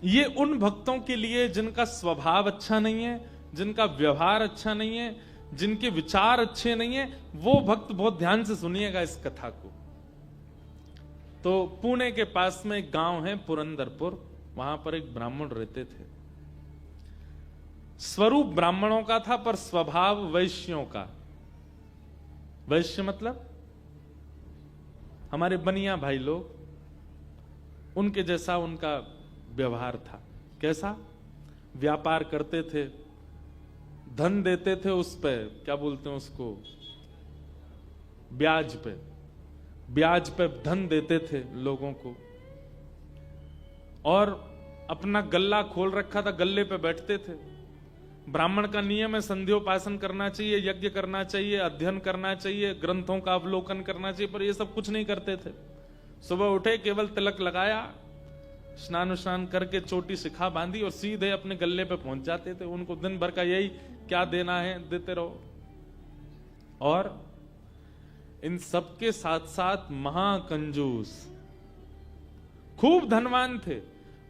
ये उन भक्तों के लिए जिनका स्वभाव अच्छा नहीं है, जिनका व्यवहार अच्छा नहीं है, जिनके विचार अच्छे नहीं है, वो भक्त बहुत ध्यान से सुनिएगा इस कथा को। तो पुणे के पास में एक गांव है पुरंदरपुर, वहां पर एक ब्राह्मण रहते थे। स्वरूप ब्राह्मणों का था पर स्वभाव वैश्यों का। वैश्य मतलब हमारे बनिया भाई लोग, उनके जैसा उनका व्यवहार था। कैसा? व्यापार करते थे, धन देते थे, उस पे क्या बोलते हैं उसको, ब्याज पे, ब्याज पे धन देते थे लोगों को। और अपना गल्ला खोल रखा था, गल्ले पे बैठते थे। ब्राह्मण का नियम है संध्योपासन करना चाहिए, यज्ञ करना चाहिए, अध्ययन करना चाहिए, ग्रंथों का अवलोकन करना चाहिए, पर ये सब कुछ नहीं करते थे। सुबह उठे, केवल तिलक लगाया, स्नान करके चोटी शिखा बांधी और सीधे अपने गल्ले पे पहुंच जाते थे। उनको दिन भर का यही, क्या देना है देते रहो। और इन सबके साथ साथ महाकंजूस, खूब धनवान थे।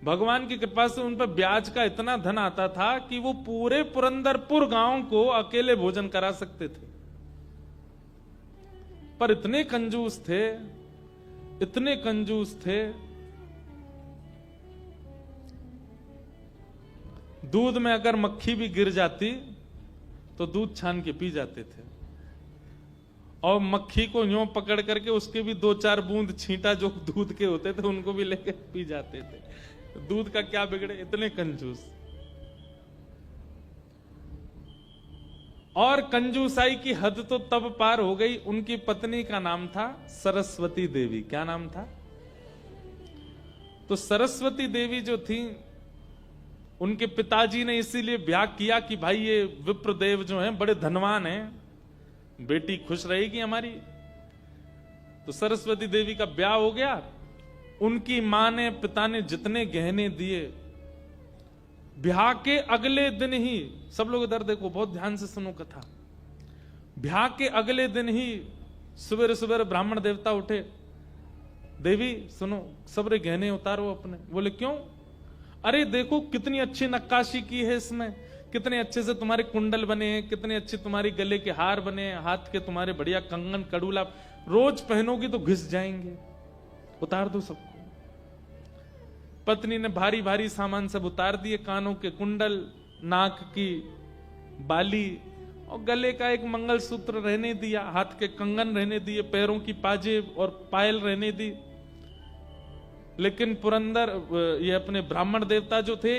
भगवान की कृपा से उन पर ब्याज का इतना धन आता था कि वो पूरे पुरंदरपुर गांव को अकेले भोजन करा सकते थे। पर इतने कंजूस थे, इतने कंजूस थे, दूध में अगर मक्खी भी गिर जाती तो दूध छान के पी जाते थे। और मक्खी को यूं पकड़ करके उसके भी 2-4 बूंद छींटा जो दूध के होते थे उनको भी लेकर पी जाते थे। दूध का क्या बिगड़े, इतने कंजूस। और कंजूसाई की हद तो तब पार हो गई, उनकी पत्नी का नाम था सरस्वती देवी। क्या नाम था? तो सरस्वती देवी जो थी, उनके पिताजी ने इसीलिए ब्याह किया कि भाई ये विप्रदेव जो हैं बड़े धनवान हैं, बेटी खुश रहेगी हमारी। तो सरस्वती देवी का ब्याह हो गया। उनकी मां ने, पिता ने जितने गहने दिए, ब्याह के अगले दिन ही, सब लोग इधर देखो, बहुत ध्यान से सुनो कथा। ब्याह के अगले दिन ही सुबह सुबह ब्राह्मण देवता उठे, देवी सुनो, सबरे गहने उतारो अपने। बोले क्यों? अरे देखो कितनी अच्छी नक्काशी की है इसमें, कितने अच्छे से तुम्हारे कुंडल बने हैं, कितने अच्छे तुम्हारे गले के हार बने हैं, हाथ के तुम्हारे बढ़िया कंगन कड़ूला, रोज पहनोगी तो घिस जाएंगे, उतार दो सबको। पत्नी ने भारी भारी सामान सब उतार दिए, कानों के कुंडल, नाक की बाली और गले का एक मंगलसूत्र रहने दिया, हाथ के कंगन रहने दिए, पैरों की पाजेब और पायल रहने दी। लेकिन पुरंदर, ये अपने ब्राह्मण देवता जो थे,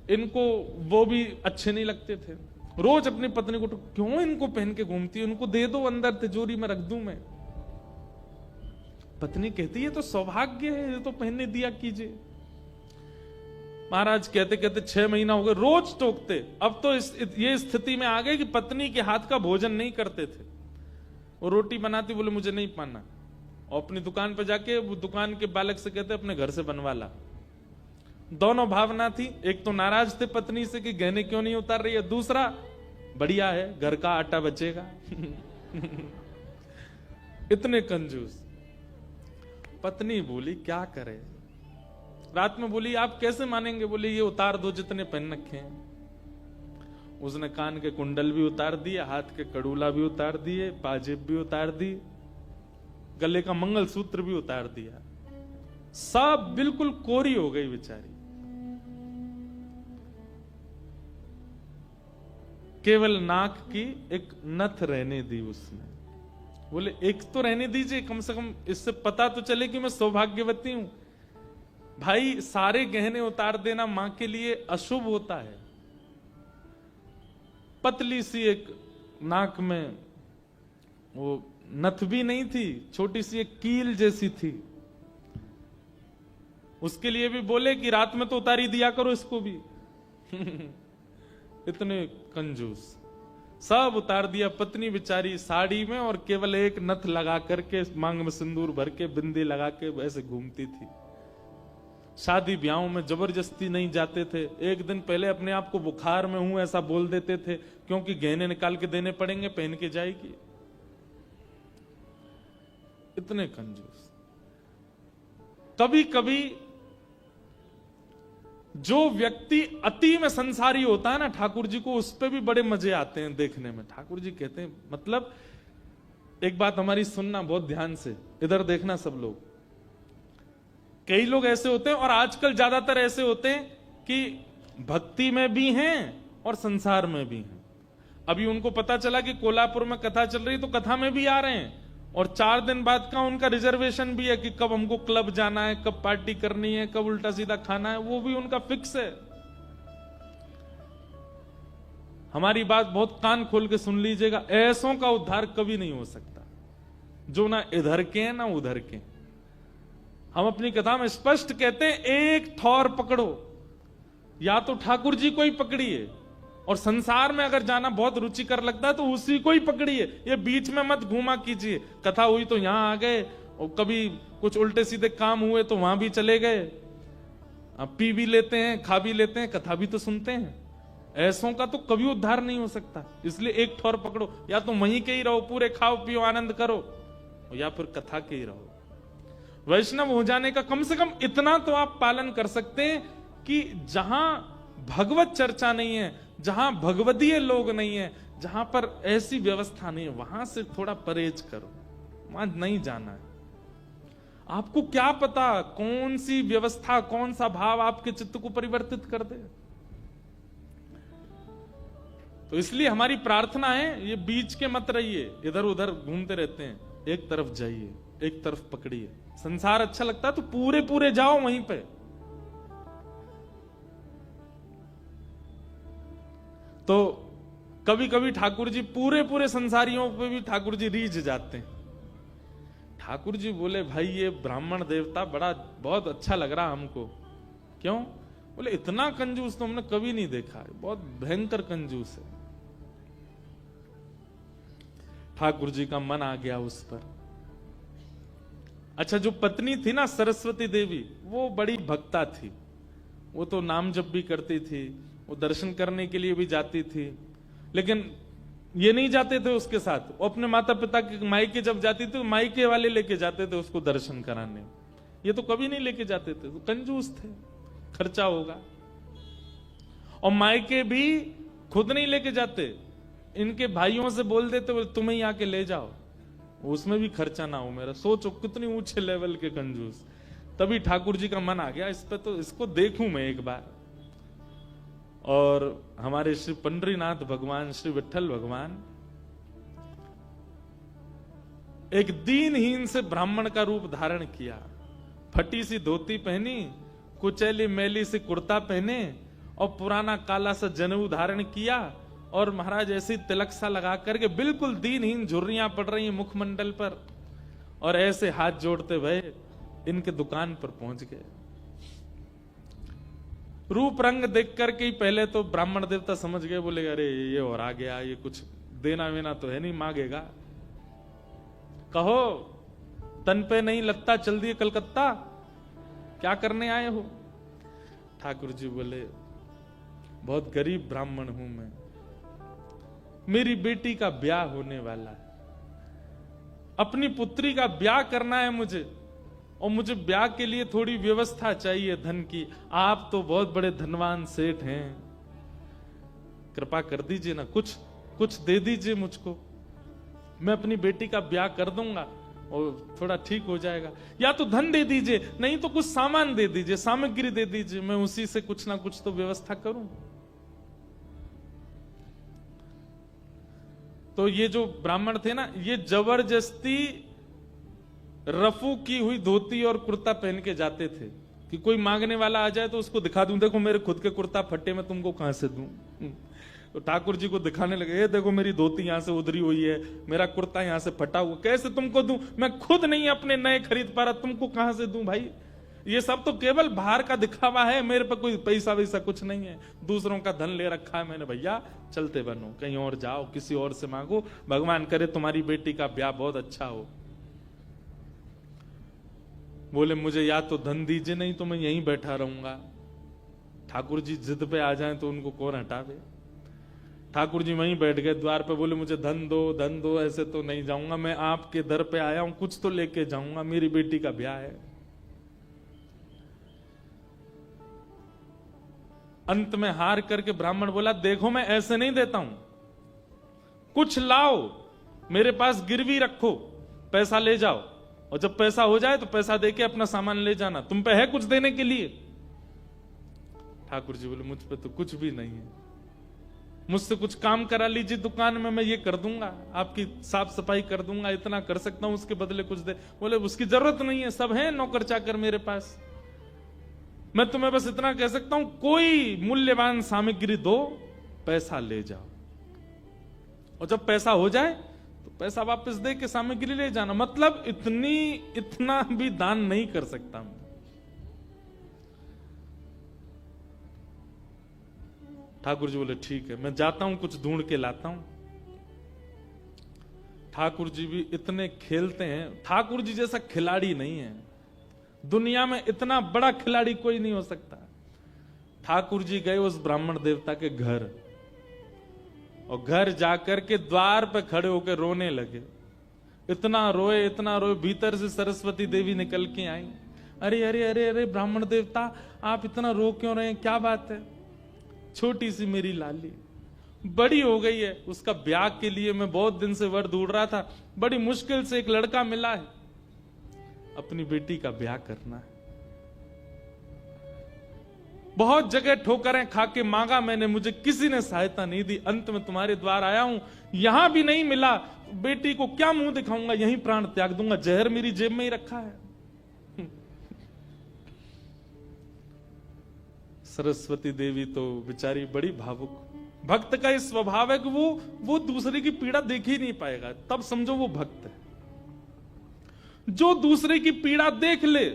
इनको वो भी अच्छे नहीं लगते थे। रोज अपनी पत्नी को, तो क्यों इनको पहन के घूमती है, उनको दे दो, अंदर तिजोरी में रख दूं मैं। पत्नी कहती है तो सौभाग्य है, ये तो पहनने दिया कीजिए। महाराज कहते कहते 6 महीना हो गए, रोज टोकते। अब तो ये स्थिति में आ गए कि पत्नी के हाथ का भोजन नहीं करते थे। वो रोटी बनाती, बोले मुझे नहीं पाना, और अपनी दुकान पर जाके वो दुकान के बालक से कहते अपने घर से बनवा ला। दोनों भावना थी, एक तो नाराज थे पत्नी से कि गहने क्यों नहीं उतार रही है, दूसरा बढ़िया है घर का आटा बचेगा। इतने कंजूस। पत्नी बोली क्या करे, रात में बोली आप कैसे मानेंगे, बोले ये उतार दो जितने पहन रखे हैं। उसने कान के कुंडल भी उतार दिए, हाथ के कड़ूला भी उतार दिए, पाजेब भी उतार दी, गले का मंगलसूत्र भी उतार दिया। सब बिल्कुल कोरी हो गई बेचारी। केवल नाक की एक नथ रहने दी उसने। बोले एक तो रहने दीजिए, कम से कम इससे पता तो चले कि मैं सौभाग्यवती हूं। भाई सारे गहने उतार देना मां के लिए अशुभ होता है। पतली सी एक नाक में वो नथ भी नहीं थी, छोटी सी एक कील जैसी थी। उसके लिए भी बोले कि रात में तो उतारी दिया करो इसको भी। इतने कंजूस। सब उतार दिया। पत्नी बेचारी साड़ी में और केवल एक नथ लगा करके, मांग में सिंदूर भर के, बिंदी लगा के वैसे घूमती थी। शादी ब्याहों में जबरदस्ती नहीं जाते थे। एक दिन पहले अपने आप को बुखार में हूं ऐसा बोल देते थे, क्योंकि गहने निकाल के देने पड़ेंगे, पहन के जाएगी। इतने कंजूस। कभी कभी जो व्यक्ति अति में संसारी होता है ना, ठाकुर जी को उस पे भी बड़े मजे आते हैं देखने में। ठाकुर जी कहते हैं, मतलब एक बात हमारी सुनना बहुत ध्यान से, इधर देखना सब लोग। कई लोग ऐसे होते हैं, और आजकल ज्यादातर ऐसे होते हैं कि भक्ति में भी हैं और संसार में भी हैं। अभी उनको पता चला कि कोल्हापुर में कथा चल रही, तो कथा में भी आ रहे हैं, और 4 दिन बाद का उनका रिजर्वेशन भी है कि कब हमको क्लब जाना है, कब पार्टी करनी है, कब उल्टा सीधा खाना है, वो भी उनका फिक्स है। हमारी बात बहुत कान खोल के सुन लीजिएगा, ऐसों का उद्धार कभी नहीं हो सकता जो ना इधर के हैं ना उधर के। हम अपनी कथा में स्पष्ट कहते हैं, एक ठौर पकड़ो, या तो ठाकुर जी को ही पकड़िए, और संसार में अगर जाना बहुत रुचिकर लगता है तो उसी को ही पकड़िए, ये बीच में मत घूमा कीजिए। कथा हुई तो यहां आ गए, और कभी कुछ उल्टे सीधे काम हुए तो वहां भी चले गए। पी भी लेते हैं, खा भी लेते हैं, कथा भी तो सुनते हैं। ऐसों का तो कभी उद्धार नहीं हो सकता। इसलिए एक ठौर पकड़ो, या तो वहीं के ही रहो, पूरे खाओ पियो आनंद करो, या फिर कथा के ही रहो। वैष्णव हो जाने का कम से कम इतना तो आप पालन कर सकते हैं कि जहां भगवत चर्चा नहीं है, जहां भगवदीय लोग नहीं है, जहां पर ऐसी व्यवस्था नहीं है, वहां से थोड़ा परहेज करो, वहां नहीं जाना है। आपको क्या पता कौन सी व्यवस्था, कौन सा भाव आपके चित्त को परिवर्तित कर दे। तो इसलिए हमारी प्रार्थना है, ये बीच के मत रहिए, इधर उधर घूमते रहते हैं, एक तरफ जाइए, एक तरफ पकड़िए। संसार अच्छा लगता है तो पूरे पूरे जाओ वहीं पे। तो कभी कभी ठाकुर जी पूरे पूरे संसारियों पे भी ठाकुर जी रीझ जाते हैं। ठाकुर जी बोले, भाई ये ब्राह्मण देवता बड़ा बहुत अच्छा लग रहा हमको। क्यों? बोले इतना कंजूस तो हमने कभी नहीं देखा है, बहुत भयंकर कंजूस है। ठाकुर जी का मन आ गया उस पर। अच्छा, जो पत्नी थी ना सरस्वती देवी, वो बड़ी भक्ता थी, वो तो नाम जप भी करती थी, वो दर्शन करने के लिए भी जाती थी, लेकिन ये नहीं जाते थे उसके साथ। वो अपने माता पिता के मायके जब जाती थी, मायके वाले लेके जाते थे उसको दर्शन कराने, ये तो कभी नहीं लेके जाते थे, तो कंजूस थे, खर्चा होगा। और मायके भी खुद नहीं लेके जाते, इनके भाइयों से बोल देते, बोले तुम्हें ही आके ले जाओ, उसमें भी खर्चा ना हो मेरा। सोचो कितनी ऊंचे लेवल के कंजूस। तभी ठाकुर जी का मन आ गया इस पे, तो इसको देखूं मैं एक बार। और हमारे श्री पंडरीनाथ भगवान, श्री विठल भगवान एक दीनहीन से ब्राह्मण का रूप धारण किया, फटी सी धोती पहनी, कुचैली मैली सी कुर्ता पहने, और पुराना काला सा जनेऊ धारण किया, और महाराज ऐसी तिलक सा लगा करके बिल्कुल दीनहीन, झुर्रियां पड़ रही हैं मुखमंडल पर, और ऐसे हाथ जोड़ते हुए इनके दुकान पर पहुंच गए। रूप रंग देख करके ही पहले तो ब्राह्मण देवता समझ गए, बोले अरे ये और आ गया, ये कुछ देना वेना तो है नहीं, मांगेगा। कहो तन पे नहीं लगता, चल दिए कलकत्ता, क्या करने आए हो? ठाकुर जी बोले, बहुत गरीब ब्राह्मण हूं मैं, मेरी बेटी का ब्याह होने वाला है, अपनी पुत्री का ब्याह करना है मुझे, और मुझे ब्याह के लिए थोड़ी व्यवस्था चाहिए धन की। आप तो बहुत बड़े धनवान सेठ हैं, कृपा कर दीजिए ना, कुछ दे दीजिए मुझको, मैं अपनी बेटी का ब्याह कर दूंगा और थोड़ा ठीक हो जाएगा। या तो धन दे दीजिए, नहीं तो कुछ सामान दे दीजिए, सामग्री दे दीजिए, मैं उसी से कुछ ना कुछ तो व्यवस्था करूं। तो ये जो ब्राह्मण थे ना, ये जबरदस्ती रफू की हुई धोती और कुर्ता पहन के जाते थे कि कोई मांगने वाला आ जाए तो उसको दिखा दूं, देखो मेरे खुद के कुर्ता फटे, मैं तुमको कहां से दूं। तो ठाकुर जी को दिखाने लगे, ये देखो मेरी धोती यहां से उधरी हुई है, मेरा कुर्ता यहां से फटा हुआ, कैसे तुमको दूं, मैं खुद नहीं अपने नए खरीद पा रहा, तुमको कहां से दूं भाई। ये सब तो केवल बाहर का दिखावा है, मेरे पर कोई पैसा वैसा कुछ नहीं है, दूसरों का धन ले रखा है मैंने। भैया चलते बनो, कहीं और जाओ, किसी और से मांगो, भगवान करे तुम्हारी बेटी का ब्याह बहुत अच्छा हो। बोले मुझे या तो धन दीजिए, नहीं तो मैं यहीं बैठा रहूंगा। ठाकुर जी जिद पे आ जाएं तो उनको कौन हटावे। ठाकुर जी वहीं बैठ गए द्वार पे, बोले मुझे धन दो, ऐसे तो नहीं जाऊंगा, मैं आपके दर पे आया हूं, कुछ तो लेके जाऊंगा, मेरी बेटी का ब्याह है। अंत में हार करके ब्राह्मण बोला, देखो मैं ऐसे नहीं देता हूं, कुछ लाओ, मेरे पास गिरवी रखो, पैसा ले जाओ, और जब पैसा हो जाए तो पैसा देके अपना सामान ले जाना, तुम पे है कुछ देने के लिए? ठाकुर जी बोले, मुझ पे तो कुछ भी नहीं है, मुझसे कुछ काम करा लीजिए दुकान में, मैं ये कर दूंगा, आपकी साफ सफाई कर दूंगा, इतना कर सकता हूं, उसके बदले कुछ दे। बोले उसकी जरूरत नहीं है, सब है नौकर चाकर मेरे पास, मैं तुम्हें बस इतना कह सकता हूं, कोई मूल्यवान सामग्री दो, पैसा ले जाओ, और जब पैसा हो जाए तो पैसा वापस दे के सामग्री ले जाना। मतलब इतना भी दान नहीं कर सकता मैं। ठाकुर जी बोले, ठीक है, मैं जाता हूं, कुछ ढूंढ के लाता हूं। ठाकुर जी भी इतने खेलते हैं, ठाकुर जी जैसा खिलाड़ी नहीं है दुनिया में, इतना बड़ा खिलाड़ी कोई नहीं हो सकता। ठाकुर जी गए उस ब्राह्मण देवता के घर, और घर जाकर के द्वार पे खड़े होकर रोने लगे। इतना रोए, भीतर से सरस्वती देवी निकल के आई। अरे अरे अरे अरे ब्राह्मण देवता, आप इतना रो क्यों रहे हैं, क्या बात है? छोटी सी मेरी लाली बड़ी हो गई है, उसका ब्याह के लिए मैं बहुत दिन से वर ढूंढ रहा था, बड़ी मुश्किल से एक लड़का मिला है, अपनी बेटी का ब्याह करना है। बहुत जगह ठोकरें खा के मांगा मैंने, मुझे किसी ने सहायता नहीं दी, अंत में तुम्हारे द्वार आया हूं, यहां भी नहीं मिला, बेटी को क्या मुंह दिखाऊंगा, यहीं प्राण त्याग दूंगा, जहर मेरी जेब में ही रखा है। सरस्वती देवी तो बेचारी बड़ी भावुक, भक्त का इस स्वभाव है कि वो दूसरे की पीड़ा देख ही नहीं पाएगा, तब समझो वो भक्त है। जो दूसरे की पीड़ा देख ले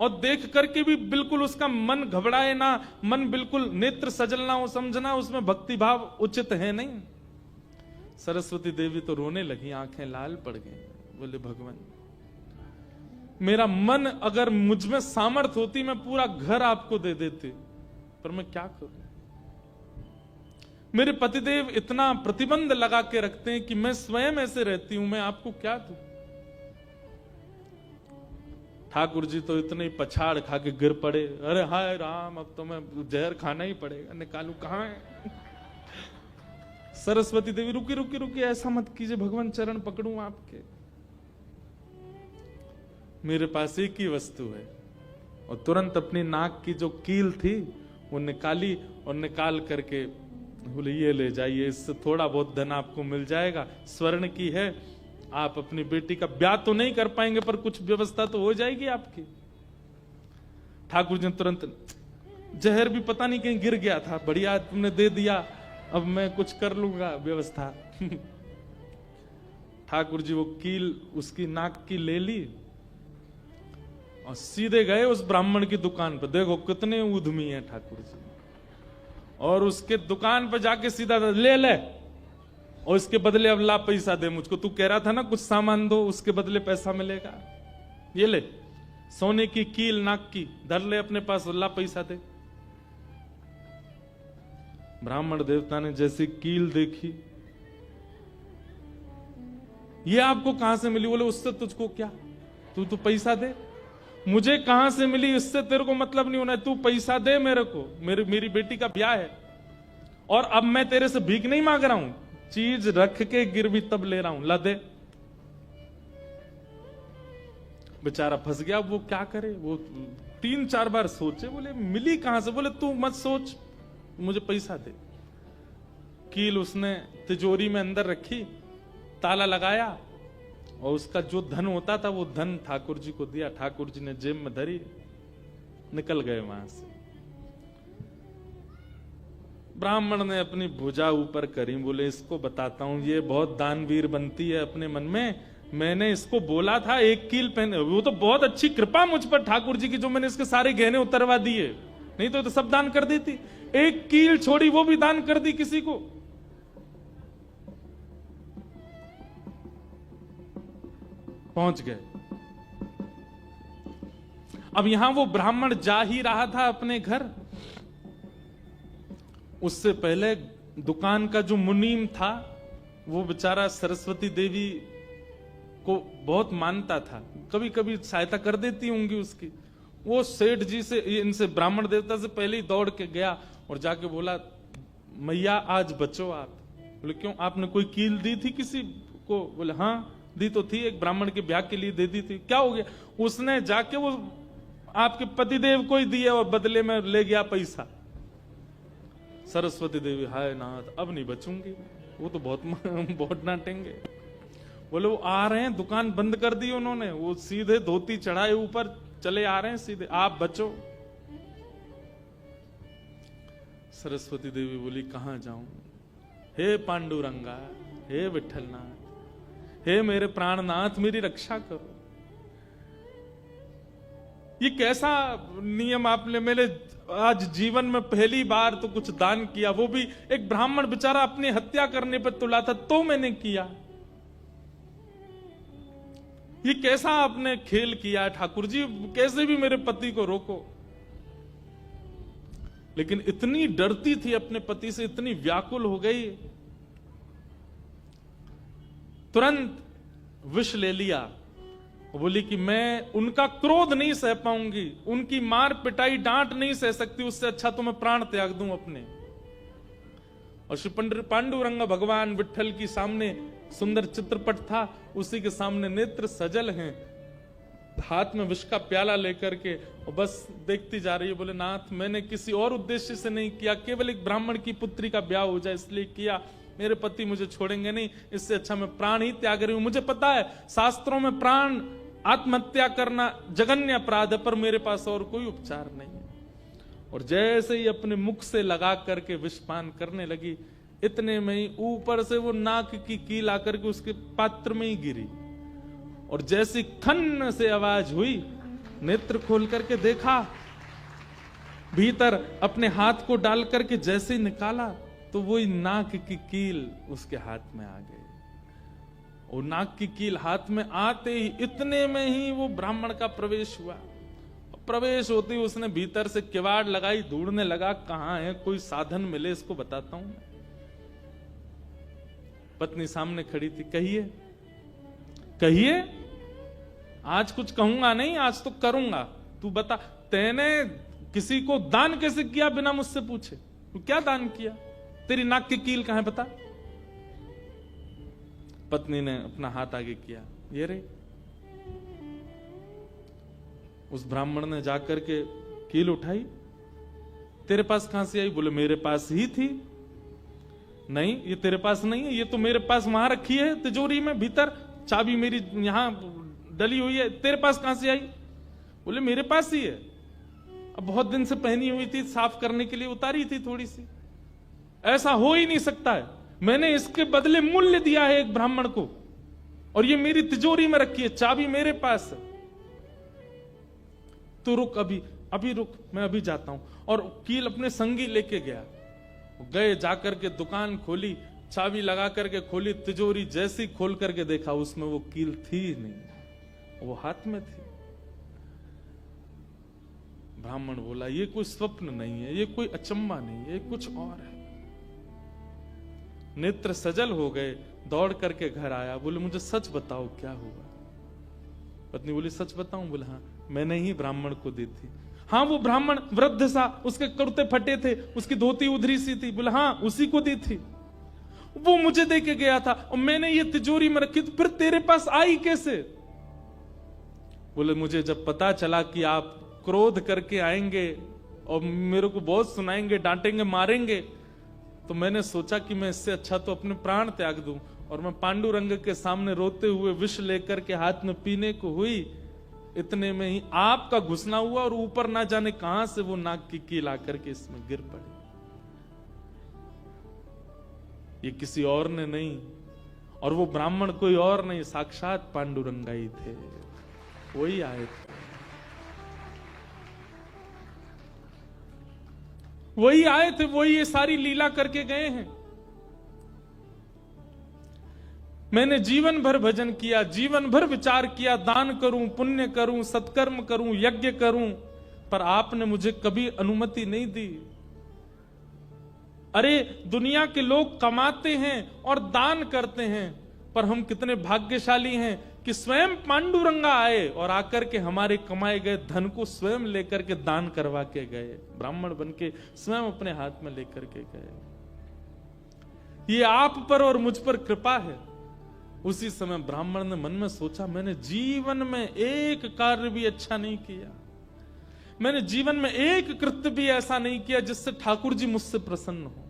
और देख करके भी बिल्कुल उसका मन घबराए ना, मन बिल्कुल नेत्र सजल ना हो, समझना उसमें भक्ति भाव उचित है नहीं। सरस्वती देवी तो रोने लगी, आंखें लाल पड़ गई, बोले भगवान मेरा मन अगर मुझ में सामर्थ होती मैं पूरा घर आपको दे देती, पर मैं क्या करूं? मेरे पतिदेव इतना प्रतिबंध लगा के रखते हैं कि मैं स्वयं ऐसे रहती हूं, मैं आपको क्या दूं? ठाकुर जी तो इतने पछाड़ खा के गिर पड़े, अरे हाय राम, अब तो मैं जहर खाना ही पड़ेगा, निकालू कहां है? सरस्वती देवी, रुकी रुकी रुकी, ऐसा मत कीजिए भगवान, चरण पकड़ूं आपके, मेरे पास एक ही वस्तु है। और तुरंत अपनी नाक की जो कील थी वो निकाली, और निकाल करके बोले ये ले जाइए, इससे थोड़ा बहुत धन आपको मिल जाएगा, स्वर्ण की है, आप अपनी बेटी का ब्याह तो नहीं कर पाएंगे पर कुछ व्यवस्था तो हो जाएगी आपकी। ठाकुर जी ने तुरंत, जहर भी पता नहीं कहीं गिर गया था, बढ़िया तुमने दे दिया, अब मैं कुछ कर लूंगा व्यवस्था। ठाकुर जी वो कील उसकी नाक की ले ली और सीधे गए उस ब्राह्मण की दुकान पर। देखो कितने उद्यमी हैं ठाकुर जी, और उसके दुकान पर जाके सीधा ले ले, और इसके बदले अब ला पैसा दे मुझको, तू कह रहा था ना कुछ सामान दो उसके बदले पैसा मिलेगा, ये ले सोने की कील नाक की धर ले अपने पास, ला पैसा दे। ब्राह्मण देवता ने जैसी कील देखी, ये आपको कहां से मिली? बोले उससे तुझको क्या, तू पैसा दे। मुझे कहां से मिली इससे तेरे को मतलब नहीं होना है, तू पैसा दे मेरे को, मेरी बेटी का ब्याह है, और अब मैं तेरे से भीख नहीं मांग रहा हूं, चीज रख के गिरवी तब ले रहा हूं, ला दे। बेचारा फंस गया, वो क्या करे, वो 3-4 बार सोचे, बोले मिली कहां से? बोले तू मत सोच, मुझे पैसा दे। कील उसने तिजोरी में अंदर रखी, ताला लगाया, और उसका जो धन होता था वो धन ठाकुर जी को दिया। ठाकुर जी ने जेब में धरी, निकल गए वहां से। ब्राह्मण ने अपनी भुजा ऊपर करी, बोले इसको बताता हूं, ये बहुत दानवीर बनती है अपने मन में, मैंने इसको बोला था एक कील पहने, वो तो बहुत अच्छी कृपा मुझ पर ठाकुर जी की, जो मैंने इसके सारे गहने उतरवा दिए, नहीं तो सब दान कर देती, एक कील छोड़ी वो भी दान कर दी किसी को। पहुंच गए। अब यहां वो ब्राह्मण जा ही रहा था अपने घर, उससे पहले दुकान का जो मुनीम था वो बेचारा सरस्वती देवी को बहुत मानता था, कभी कभी सहायता कर देती होंगी उसकी। वो सेठ जी से, इनसे ब्राह्मण देवता से पहले ही दौड़ के गया और जाके बोला, मैया आज बचो आप। बोले क्यों, आपने कोई कील दी थी किसी को? बोले हाँ दी तो थी, एक ब्राह्मण के ब्याह के लिए दे दी थी। क्या हो गया? उसने जाके वो आपके पतिदेव को ही दिया और बदले में ले गया पैसा। सरस्वती देवी, हाय नाथ अब नहीं बचूंगी, वो तो बहुत डांटेंगे। बोले वो आ रहे हैं, दुकान बंद कर दी उन्होंने, वो सीधे धोती चढ़ाए ऊपर चले आ रहे हैं सीधे, आप बचो। सरस्वती देवी बोली कहां जाऊं? हे पांडुरंगा, हे विठलनाथ, हे मेरे प्राणनाथ, मेरी रक्षा करो। ये कैसा नियम आपने मेरे आज जीवन में पहली बार तो कुछ दान किया, वो भी एक ब्राह्मण बेचारा अपनी हत्या करने पर तुला था तो मैंने किया। ये कैसा आपने खेल किया ठाकुर जी, कैसे भी मेरे पति को रोको। लेकिन इतनी डरती थी अपने पति से, इतनी व्याकुल हो गई, तुरंत विष ले लिया। बोली कि मैं उनका क्रोध नहीं सह पाऊंगी, उनकी मार पिटाई डांट नहीं सह सकती, उससे अच्छा तो मैं प्राण त्याग दूं अपने। और श्री पांडुरंग भगवान विठल की सामने सुंदर चित्रपट था, उसी के सामने नेत्र सजल हैं, हाथ में विष का प्याला लेकर के, और बस देखती जा रही है। बोले नाथ मैंने किसी और उद्देश्य से नहीं किया, केवल एक ब्राह्मण की पुत्री का ब्याह हो जाए इसलिए किया, मेरे पति मुझे छोड़ेंगे नहीं, इससे अच्छा मैं प्राण ही त्याग रही हूं। मुझे पता है शास्त्रों में प्राण आत्महत्या करना जघन्य अपराध है, पर मेरे पास और कोई उपचार नहीं है। और जैसे ही अपने मुख से लगा करके विषपान करने लगी, इतने में ही ऊपर से वो नाक की कील आकर के उसके पात्र में ही गिरी, और जैसी खन्न से आवाज हुई, नेत्र खोल करके देखा, भीतर अपने हाथ को डाल करके जैसे ही निकाला तो वही नाक की कील उसके हाथ में आ गई। और नाक की कील हाथ में आते ही इतने में ही वो ब्राह्मण का प्रवेश हुआ। प्रवेश होते ही उसने भीतर से किवाड़ लगाई, ढूंढने लगा कहां है, कोई साधन मिले इसको बताता हूं। पत्नी सामने खड़ी थी, कहिए कहिए, आज कुछ कहूंगा नहीं, आज तो करूंगा, तू बता तैने किसी को दान कैसे किया बिना मुझसे पूछे? तू क्या दान किया? तेरी नाक की कील कहां है बता? पत्नी ने अपना हाथ आगे किया, ये रे। उस ब्राह्मण ने जाकर के कील उठाई, तेरे पास कहां से आई? बोले मेरे पास ही थी। नहीं ये तेरे पास नहीं है, ये तो मेरे पास वहां रखी है तिजोरी में भीतर, चाबी मेरी यहां डली हुई है, तेरे पास कहां से आई? बोले मेरे पास ही है, अब बहुत दिन से पहनी हुई थी, साफ करने के लिए उतारी थी थोड़ी सी। ऐसा हो ही नहीं सकता है, मैंने इसके बदले मूल्य दिया है एक ब्राह्मण को, और ये मेरी तिजोरी में रखी है, चाबी मेरे पास है। तो रुक, अभी रुक, मैं अभी जाता हूं। और कील अपने संगी लेके गया, गए, जाकर के दुकान खोली, चाबी लगा करके खोली तिजोरी, जैसी खोल करके देखा उसमें वो कील थी नहीं, वो हाथ में थी। ब्राह्मण बोला ये कोई स्वप्न नहीं है, ये कोई अचंबा नहीं है, ये कुछ और है। नेत्र सजल हो गए, दौड़ करके घर आया, बोले मुझे सच बताओ क्या हुआ? पत्नी बोली सच बताऊं? बोले हाँ, मैंने ही ब्राह्मण को दी थी। हाँ वो ब्राह्मण वृद्ध सा, उसके कुर्ते फटे थे, उसकी धोती उधरी सी थी। बोले हाँ उसी को दी थी, वो मुझे दे के गया था और मैंने ये तिजोरी में रखी, तो फिर तेरे पास आई कैसे? बोले मुझे जब पता चला कि आप क्रोध करके आएंगे और मेरे को बहुत सुनाएंगे, डांटेंगे, मारेंगे, तो मैंने सोचा कि मैं इससे अच्छा तो अपने प्राण त्याग दूं। और मैं पांडुरंग के सामने रोते हुए विष लेकर के हाथ में पीने को हुई, इतने में ही आपका घुसना हुआ और ऊपर ना जाने कहां से वो नाक की कील आकर के इसमें गिर पड़ी। ये किसी और ने नहीं, और वो ब्राह्मण कोई और नहीं, साक्षात पांडुरंगा ही थे, वही आए थे, वही आए थे, वही ये सारी लीला करके गए हैं। मैंने जीवन भर भजन किया, जीवन भर विचार किया, दान करूं, पुण्य करूं, सत्कर्म करूं, यज्ञ करूं, पर आपने मुझे कभी अनुमति नहीं दी। अरे दुनिया के लोग कमाते हैं और दान करते हैं, पर हम कितने भाग्यशाली हैं कि स्वयं पांडुरंगा आए और आकर के हमारे कमाए गए धन को स्वयं लेकर के दान करवा के गए, ब्राह्मण बन के स्वयं अपने हाथ में लेकर के गए। ये आप पर और मुझ पर कृपा है। उसी समय ब्राह्मण ने मन में सोचा, मैंने जीवन में एक कार्य भी अच्छा नहीं किया, मैंने जीवन में एक कृत्य भी ऐसा नहीं किया जिससे ठाकुर जी मुझसे प्रसन्न हो,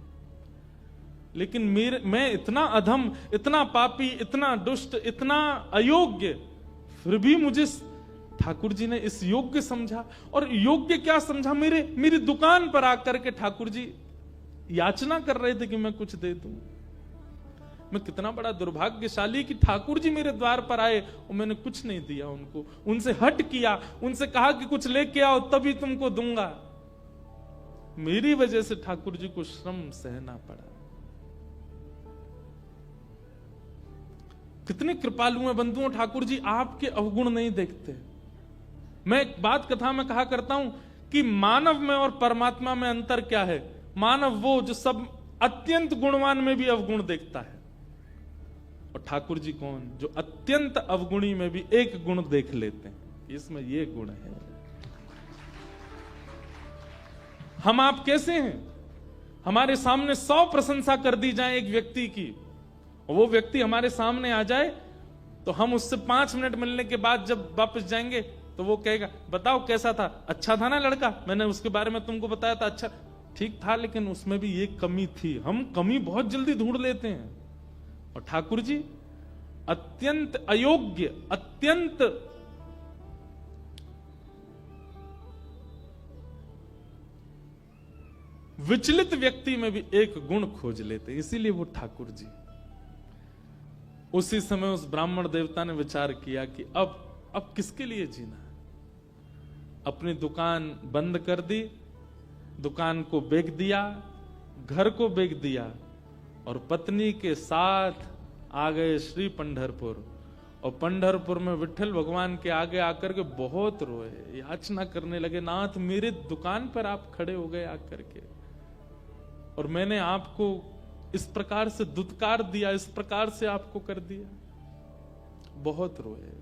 लेकिन मैं इतना अधम, इतना पापी, इतना दुष्ट, इतना अयोग्य, फिर भी मुझे ठाकुर जी ने इस योग्य समझा। और योग्य क्या समझा, मेरी दुकान पर आकर के ठाकुर जी याचना कर रहे थे कि मैं कुछ दे दूं। मैं कितना बड़ा दुर्भाग्यशाली कि ठाकुर जी मेरे द्वार पर आए और मैंने कुछ नहीं दिया उनको, उनसे हट किया, उनसे कहा कि कुछ लेके आओ तभी तुमको दूंगा। मेरी वजह से ठाकुर जी को श्रम सहना पड़ा। कितने कृपालु हैं बंधुओं ठाकुर जी, आपके अवगुण नहीं देखते। मैं एक बात कथा में कहा करता हूं कि मानव में और परमात्मा में अंतर क्या है। मानव वो जो सब अत्यंत गुणवान में भी अवगुण देखता है, और ठाकुर जी कौन, जो अत्यंत अवगुणी में भी एक गुण देख लेते हैं, इसमें ये गुण है। हम आप कैसे हैं, हमारे सामने 100 प्रशंसा कर दी जाए एक व्यक्ति की, वो व्यक्ति हमारे सामने आ जाए तो हम उससे 5 मिनट मिलने के बाद जब वापस जाएंगे तो वो कहेगा, बताओ कैसा था, अच्छा था ना लड़का, मैंने उसके बारे में तुमको बताया था, अच्छा ठीक था, लेकिन उसमें भी ये कमी थी। हम कमी बहुत जल्दी ढूंढ लेते हैं। और ठाकुर जी अत्यंत अयोग्य, अत्यंत विचलित व्यक्ति में भी एक गुण खोज लेते हैं, इसीलिए वो ठाकुर जी। उसी समय उस ब्राह्मण देवता ने विचार किया कि अब किसके लिए जीना है। अपनी दुकान बंद कर दी, दुकान को बेच दिया, घर को बेच दिया, और पत्नी के साथ आ गए श्री पंढरपुर। और पंढरपुर में विठल भगवान के आगे आकर के बहुत रोए, याचना करने लगे, नाथ मेरे दुकान पर आप खड़े हो गए आकर के, और मैंने आपको इस प्रकार से दुत्कार दिया, इस प्रकार से आपको कर दिया। बहुत रोए।